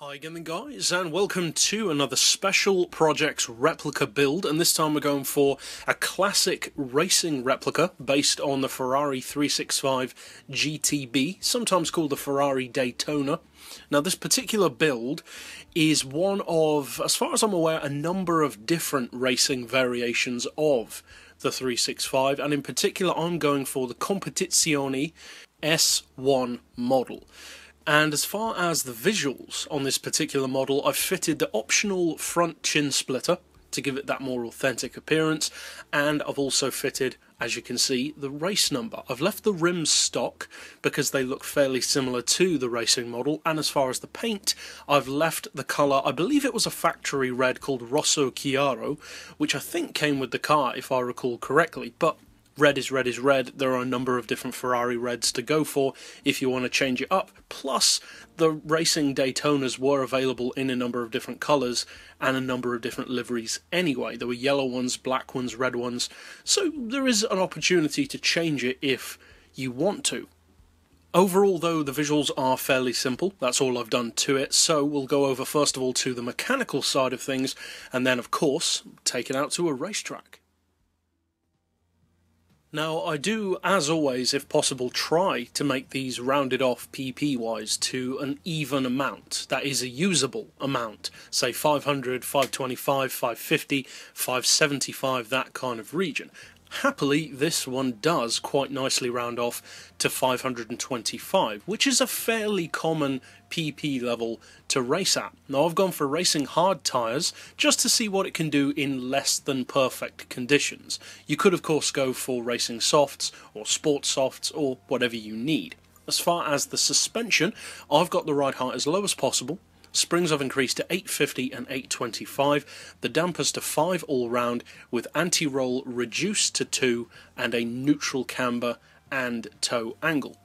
Hi again guys, and welcome to another special projects replica build, and this time we're going for a classic racing replica based on the Ferrari 365 GTB, sometimes called the Ferrari Daytona. Now this particular build is one of, as far as I'm aware, a number of different racing variations of the 365, and in particular I'm going for the Competizione S1 model. And as far as the visuals on this particular model, I've fitted the optional front chin splitter to give it that more authentic appearance, and I've also fitted, as you can see, the race number. I've left the rims stock because they look fairly similar to the racing model, and as far as the paint, I've left the colour, I believe it was a factory red called Rosso Chiaro, which I think came with the car if I recall correctly, but red is red is red. There are a number of different Ferrari reds to go for if you want to change it up. Plus, the racing Daytonas were available in a number of different colours and a number of different liveries anyway. There were yellow ones, black ones, red ones. So there is an opportunity to change it if you want to. Overall, though, the visuals are fairly simple. That's all I've done to it. So we'll go over first of all to the mechanical side of things, and then, of course, take it out to a racetrack. Now, I do, as always, if possible, try to make these rounded off PP-wise to an even amount. That is a usable amount. Say 500, 525, 550, 575, that kind of region. Happily, this one does quite nicely round off to 525, which is a fairly common PP level to race at. Now, I've gone for racing hard tyres just to see what it can do in less than perfect conditions. You could, of course, go for racing softs or sports softs or whatever you need. As far as the suspension, I've got the ride height as low as possible. Springs I've increased to 850 and 825, the dampers to 5 all round, with anti-roll reduced to 2 and a neutral camber and toe angle.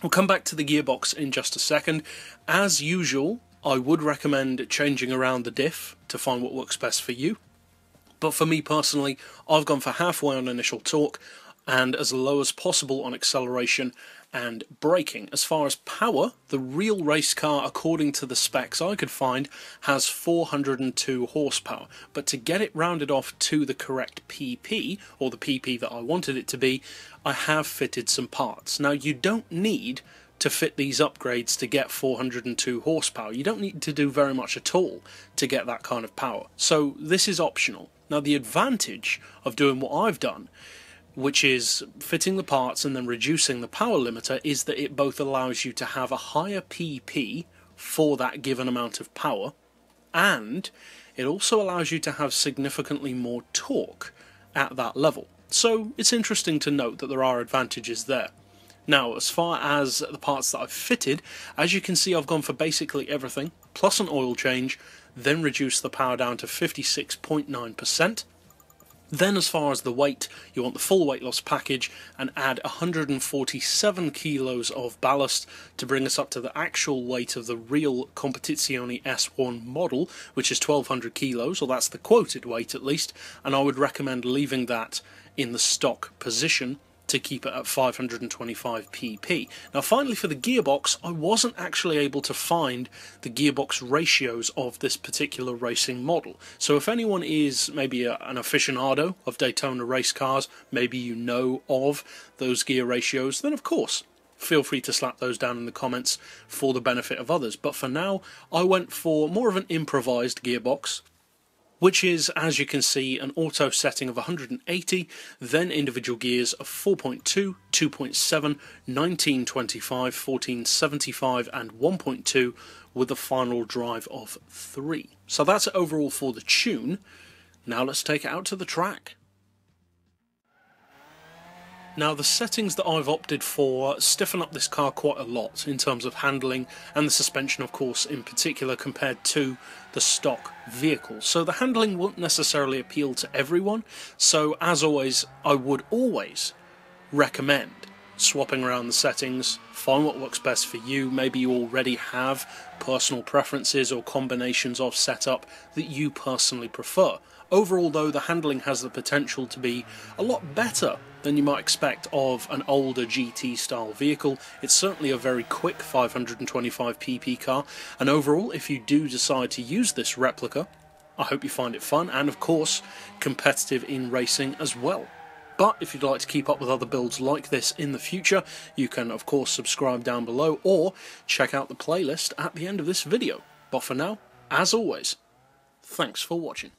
We'll come back to the gearbox in just a second. As usual, I would recommend changing around the diff to find what works best for you. But for me personally, I've gone for halfway on initial torque and as low as possible on acceleration and braking. As far as power, the real race car, according to the specs I could find, has 402 horsepower. But to get it rounded off to the correct PP, or the PP that I wanted it to be, I have fitted some parts. Now, you don't need to fit these upgrades to get 402 horsepower. You don't need to do very much at all to get that kind of power. So this is optional. Now, the advantage of doing what I've done, which is fitting the parts and then reducing the power limiter, is that it both allows you to have a higher PP for that given amount of power, and it also allows you to have significantly more torque at that level. So it's interesting to note that there are advantages there. Now, as far as the parts that I've fitted, as you can see, I've gone for basically everything, plus an oil change, then reduce the power down to 56.9%. Then, as far as the weight, you want the full weight loss package and add 147 kilos of ballast to bring us up to the actual weight of the real Competizione S1 model, which is 1200 kilos, or that's the quoted weight at least, and I would recommend leaving that in the stock position to keep it at 525 pp. Now finally, for the gearbox, I wasn't actually able to find the gearbox ratios of this particular racing model. So if anyone is maybe an aficionado of Daytona race cars, maybe you know of those gear ratios, then of course feel free to slap those down in the comments for the benefit of others. But for now, I went for more of an improvised gearbox, which is, as you can see, an auto setting of 180, then individual gears of 4.2, 2.7, 1925, 1475 and 1.2, with a final drive of 3. So that's it overall for the tune. Now let's take it out to the track. Now, the settings that I've opted for stiffen up this car quite a lot in terms of handling and the suspension, of course, in particular, compared to the stock vehicle. So the handling won't necessarily appeal to everyone, so as always, I would always recommend swapping around the settings, find what works best for you. Maybe you already have personal preferences or combinations of setup that you personally prefer. Overall, though, the handling has the potential to be a lot better than you might expect of an older GT style vehicle. It's certainly a very quick 525 pp car, and overall, if you do decide to use this replica, I hope you find it fun and of course competitive in racing as well. But if you'd like to keep up with other builds like this in the future, you can of course subscribe down below or check out the playlist at the end of this video. But for now, as always, thanks for watching.